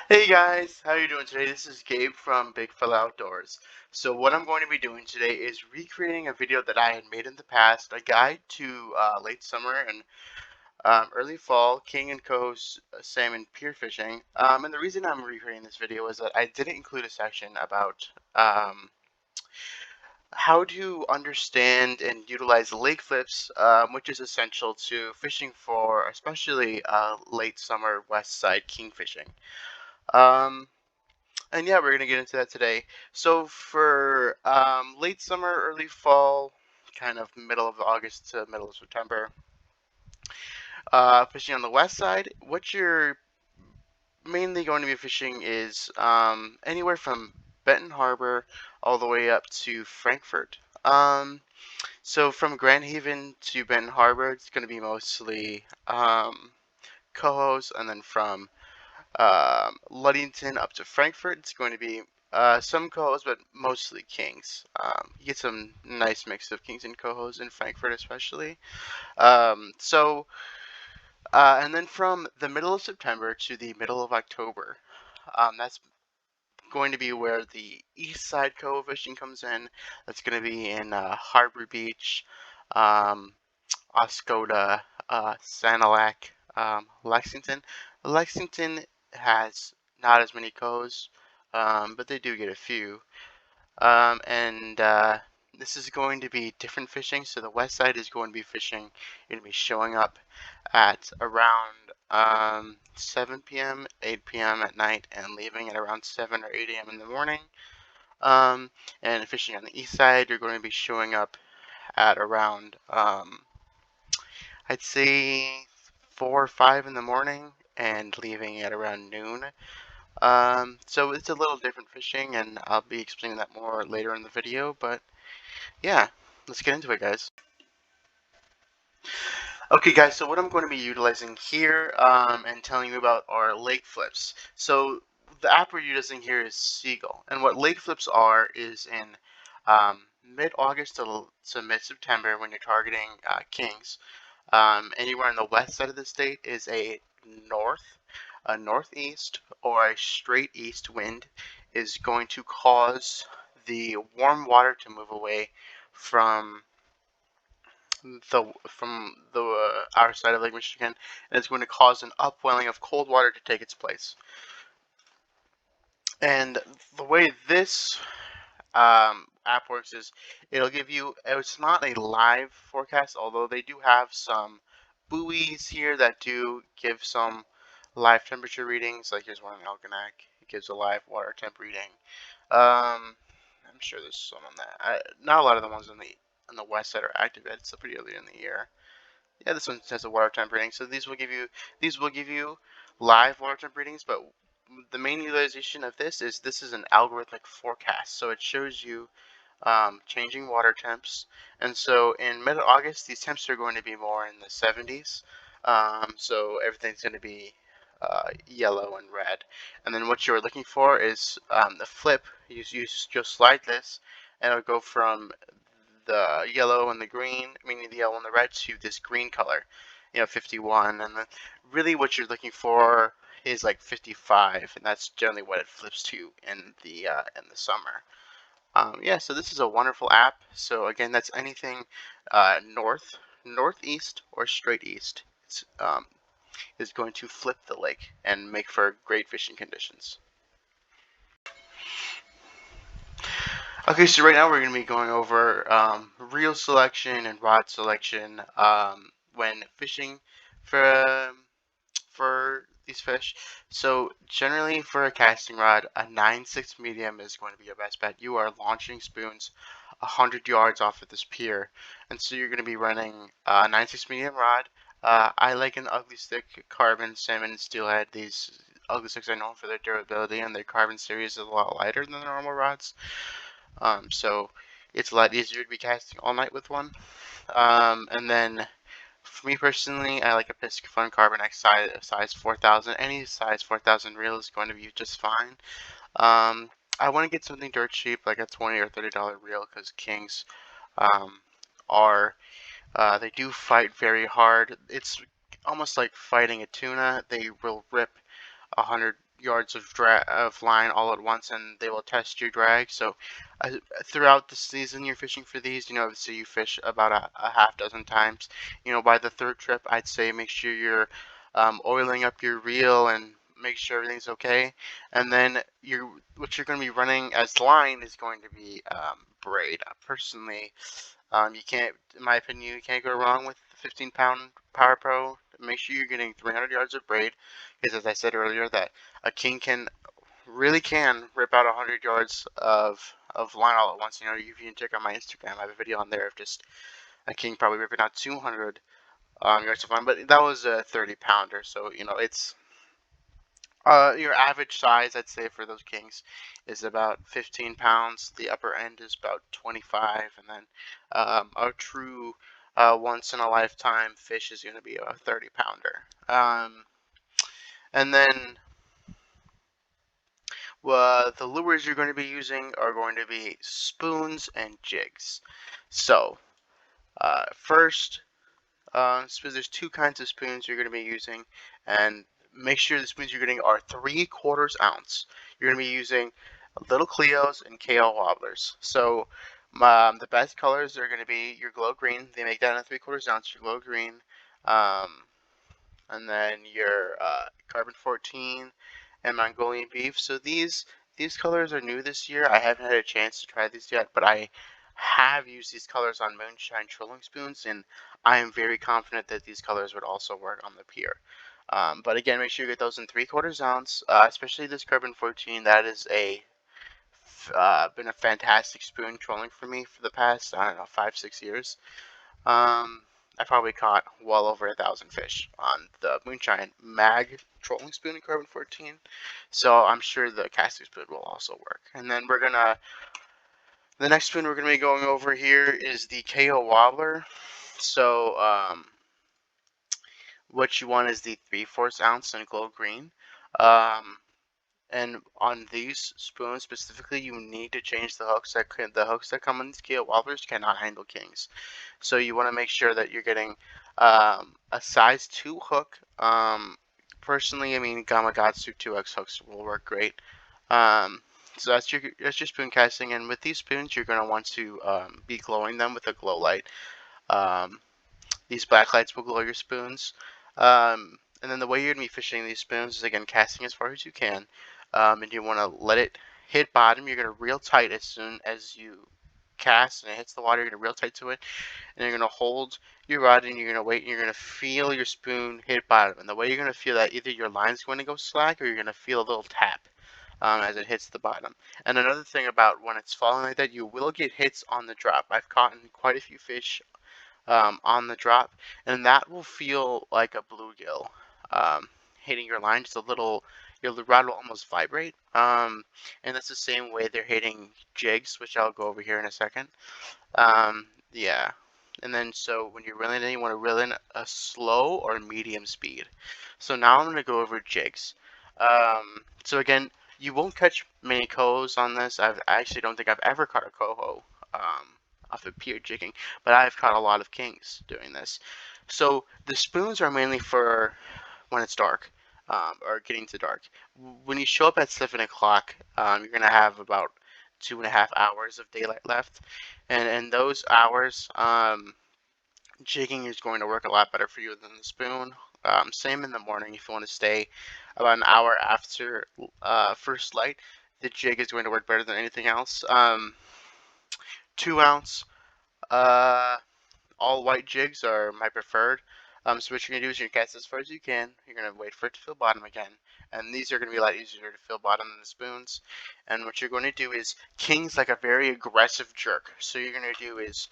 Hey guys, how are you doing today? This is Gabe from Big Fella Outdoors. So what I'm going to be doing today is recreating a video that I had made in the past, a guide to late summer and early fall king and coho salmon pier fishing. And the reason I'm recreating this video is that I didn't include a section about how to understand and utilize lake flips, which is essential to fishing for especially late summer west side king fishing. Um, And yeah, we're gonna get into that today. So for late summer, early fall, kind of middle of August to middle of September, fishing on the west side, what you're mainly going to be fishing is anywhere from Benton Harbor all the way up to Frankfurt. So from Grand Haven to Benton Harbor, it's going to be mostly cohos, and then from Ludington up to Frankfurt, it's going to be some cohos, but mostly kings. You get some nice mix of kings and cohos in Frankfurt, especially. So, and then from the middle of September to the middle of October, that's going to be where the east side coho fishing comes in. That's going to be in Harbor Beach, um, Oscoda, Sanilac, Lexington. Lexington has not as many cows, but they do get a few. And this is going to be different fishing. So the west side is going to be fishing. You're going to be showing up at around 7 p.m., 8 p.m. at night, and leaving at around 7 or 8 a.m. in the morning. And fishing on the east side, you're going to be showing up at around I'd say 4 or 5 in the morning and leaving at around noon. So it's a little different fishing, and I'll be explaining that more later in the video. But yeah, let's get into it, guys. Okay, guys. So what I'm going to be utilizing here and telling you about are lake flips. So the app we're using here is Seagull, and what lake flips are is in mid-August to mid-September when you're targeting kings. Anywhere on the west side of the state is a northeast, or a straight east wind is going to cause the warm water to move away from the our side of Lake Michigan, and it's going to cause an upwelling of cold water to take its place. And the way this app works is it'll give you, it's not a live forecast, although they do have some buoys here that do give some live temperature readings. Like here's one in Algonac. It gives a live water temp reading. I'm sure there's some on that. Not a lot of the ones on the west side are active yet. It's still pretty early in the year. Yeah, this one has a water temp reading. So these will give you live water temp readings, but the main utilization of this is an algorithmic forecast. So it shows you changing water temps. And so in mid-August, these temps are going to be more in the 70s. So everything's going to be yellow and red. And then what you're looking for is the flip. You just slide this, and it'll go from the yellow and the green, meaning the yellow and the red, to this green color, 51. And then really what you're looking for is like 55, and that's generally what it flips to in the summer. Yeah, so this is a wonderful app. So again, that's anything northeast, or straight east. It's is going to flip the lake and make for great fishing conditions. Okay, so right now we're going to be going over reel selection and rod selection when fishing for these fish. So generally for a casting rod, a 9/6 medium is going to be your best bet. You are launching spoons 100 yards off of this pier, and so you're going to be running a 9/6 medium rod. I like an ugly stick, carbon, salmon, and steelhead. These ugly sticks are known for their durability, and their carbon series is a lot lighter than the normal rods. So it's a lot easier to be casting all night with one. And then for me personally, I like a Piscifun Carbon X size 4000. Any size 4000 reel is going to be just fine. I want to get something dirt cheap, like a $20 or $30 reel, because kings um, are they do fight very hard. It's almost like fighting a tuna. They will rip 100 yards of line all at once, and they will test your drag. So uh, throughout the season you're fishing for these, so you fish about a half dozen times. By the third trip, I'd say make sure you're oiling up your reel and make sure everything's okay. And then what you're going to be running as line is going to be braid. Personally, you can't, in my opinion, you can't go wrong with the 15-pound Power Pro. Make sure you're getting 300 yards of braid, because as I said earlier, that a king really can rip out 100 yards of line all at once. If you can check out my Instagram, I have a video on there of just a king probably ripping out 200 yards of line. But that was a 30-pounder, so it's your average size, I'd say, for those kings is about 15 pounds. The upper end is about 25, and then a true once in a lifetime fish is going to be a 30-pounder. And then the lures you're going to be using are going to be spoons and jigs. So first, so there's two kinds of spoons you're going to be using, and make sure the spoons you're getting are 3/4 ounce. You're going to be using little Cleos and KO wobblers. So the best colors are going to be your glow green. They make that in a 3/4 ounce. Your glow green, um, and then your carbon 14 and Mongolian beef. So these colors are new this year. I haven't had a chance to try these yet, but I have used these colors on moonshine trolling spoons, and I am very confident that these colors would also work on the Pier. But again, make sure you get those in 3/4 ounce, especially this carbon 14. That is been a fantastic spoon trolling for me for the past, I don't know, 5-6 years. I probably caught well over 1,000 fish on the moonshine mag trolling spoon in carbon 14. So I'm sure the casting spoon will also work. And then the next spoon we're gonna be going over here is the KO wobbler. So what you want is the 3/4 ounce in glow green. Um, and on these spoons specifically, you need to change the hooks. The hooks that come in these KO wobblers cannot handle kings. So you want to make sure that you're getting a size 2 hook. Personally, I mean, Gamakatsu 2X hooks will work great. Um, so that's your spoon casting, and with these spoons, you're going to want to be glowing them with a glow light. Um, these black lights will glow your spoons. And then the way you're going to be fishing these spoons is, again, casting as far as you can. And you want to let it hit bottom. You're going to reel tight as soon as you cast and it hits the water. You're going to reel tight to it. And you're going to hold your rod and you're going to wait and you're going to feel your spoon hit bottom. And the way you're going to feel that, either your line's going to go slack or you're going to feel a little tap as it hits the bottom. And another thing about when it's falling like that, you will get hits on the drop. I've caught quite a few fish on the drop, and that will feel like a bluegill hitting your line. Just a little, your rod will almost vibrate. And that's the same way they're hitting jigs, which I'll go over here in a second. Yeah. And then so when you're reeling in, you want to reel in a slow or medium speed. So now I'm going to go over jigs. So again, you won't catch many cohos on this. I actually don't think I've ever caught a coho off of Pier jigging, but I've caught a lot of kings doing this. So the spoons are mainly for when it's dark, or getting to dark. When you show up at 7 o'clock, you're going to have about 2.5 hours of daylight left. And in those hours, jigging is going to work a lot better for you than the spoon. Same in the morning if you want to stay about an hour after first light. The jig is going to work better than anything else. 2 ounce all white jigs are my preferred. So what you're going to do is you're going to cast as far as you can. You're going to wait for it to fill bottom again. And these are going to be a lot easier to fill bottom than the spoons. And what you're going to do is, king's like a very aggressive jerk. So you're going to do is,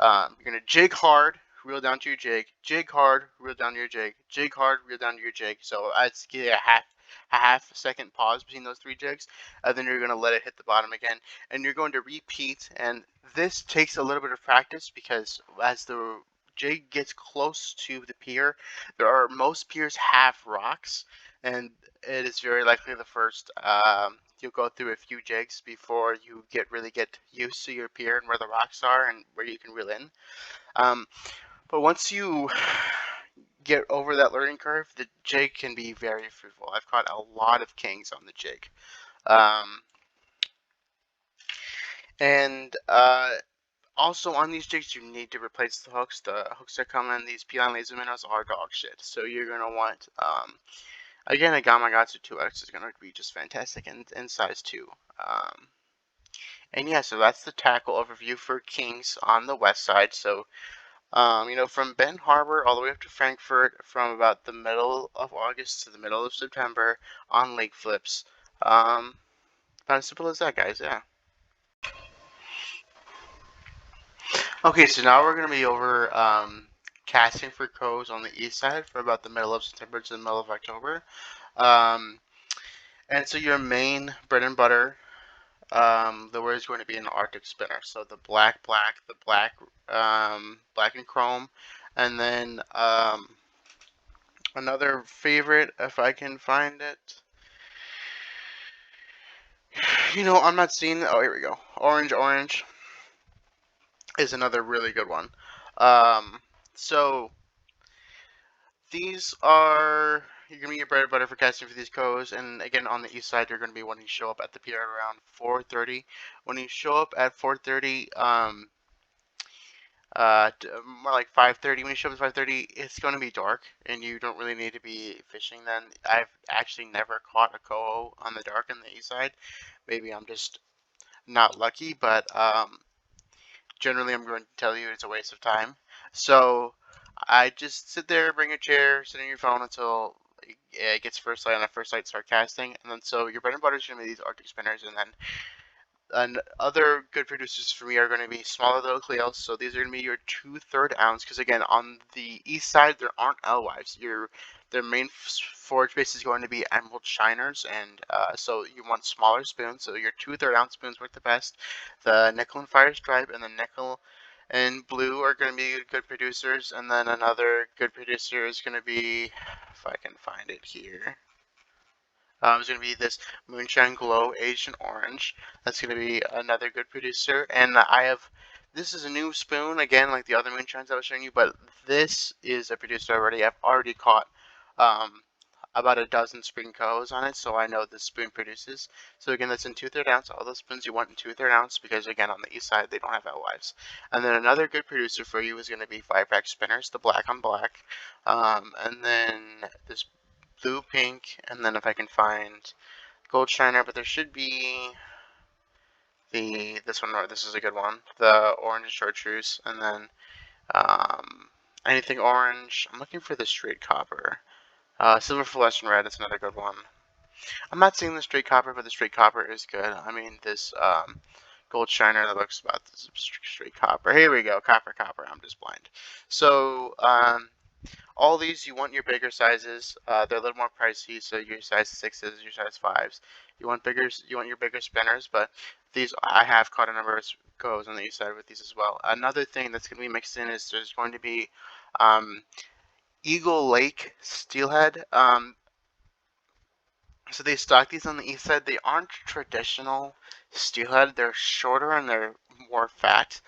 you're going to jig hard, reel down to your jig hard, reel down to your jig hard, reel down to your jig. So I'd give a half second pause between those 3 jigs, and then you're going to let it hit the bottom again, and you're going to repeat. And this takes a little bit of practice, because as the jig gets close to the pier, most piers have rocks, and it is very likely the first you'll go through a few jigs before you really get used to your pier and where the rocks are and where you can reel in. But once you get over that learning curve, the jig can be very fruitful. I've caught a lot of kings on the jig. Um, and Also on these jigs, you need to replace the hooks. The hooks that come in these Pier laser minnows are dog shit. So you're gonna want again, a Gamakatsu 2X is gonna be just fantastic in size 2. And yeah, so that's the tackle overview for kings on the west side. So from Benton Harbor all the way up to Frankfurt, from about the middle of August to the middle of September on lake flips. About as simple as that, guys. Yeah. Okay, so now we're gonna be over casting for coves on the east side for about the middle of September to the middle of October. Um, and so your main bread and butter, the word is going to be an Arctic spinner. So the black and chrome, and then another favorite, if I can find it. I'm not seeing. Oh, here we go. Orange is another really good one. So these are you're gonna get your bread and butter for casting for these coves, and again on the east side you're gonna be wanting to show up at the pier around 4:30. When you show up at 4:30, more like 5:30. When you show up at 5:30, it's gonna be dark, and you don't really need to be fishing then. I've actually never caught a coho on the dark on the east side. Maybe I'm just not lucky, but generally I'm going to tell you it's a waste of time. So I just sit there, bring a chair, sit on your phone until it gets first light, and at first light start casting. And then so your bread and butter is going to be these Arctic spinners, and then other good producers for me are going to be smaller little Cleos. So these are going to be your 2/3 ounce, because again on the east side there aren't alewives. Their main forage base is going to be emerald shiners, and so you want smaller spoons. So your 2/3 ounce spoons work the best. The nickel and fire stripe and the nickel and blue are going to be good producers, and then another good producer is going to be, if I can find it here. It's going to be this Moonshine Glow aged in orange. That's going to be another good producer. And this is a new spoon, again, like the other Moonshines I was showing you, but this is a producer already. I've already caught about a dozen spring cohos on it, so I know this spoon produces. So again, that's in 2/3 ounce. All those spoons you want in 2/3 ounce, because again, on the east side, they don't have alewives. And then another good producer for you is going to be 5-rack spinners, the black on black. And then this blue, pink, and then if I can find gold shiner, but there should be this one. This is a good one. The orange chartreuse, and then anything orange. I'm looking for the straight copper. Silver fluorescent red is another good one. I'm not seeing the straight copper, but the straight copper is good. I mean, this gold shiner that looks about this straight copper. Here we go, copper. I'm just blind. So all these, you want your bigger sizes. They're a little more pricey, so your size 6s, your size 5s. You want your bigger spinners, but these, I have caught a number of goes on the east side with these as well. Another thing that's going to be mixed in is there's going to be Eagle Lake steelhead. So they stock these on the east side. They aren't traditional steelhead. They're shorter and they're more fat.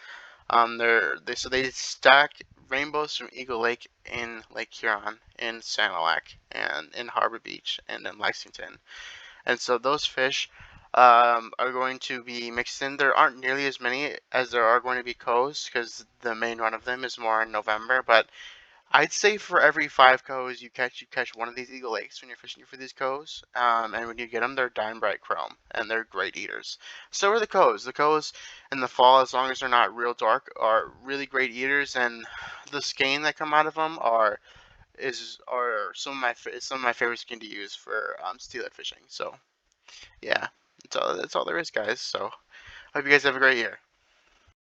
They stack rainbows from Eagle Lake in Lake Huron, in Sanilac, and in Harbor Beach, and in Lexington. And so those fish are going to be mixed in. There aren't nearly as many as there are going to be cohos, because the main run of them is more in November. But I'd say for every 5 cohos you catch one of these Eagle Lakes when you're fishing for these cohos. And when you get them, they're dime bright chrome, and they're great eaters. So are the cohos. The cohos in the fall, as long as they're not real dark, are really great eaters, and the skein that come out of them are some of my favorite skein to use for steelhead fishing. So yeah, that's all there is, guys. So hope you guys have a great year.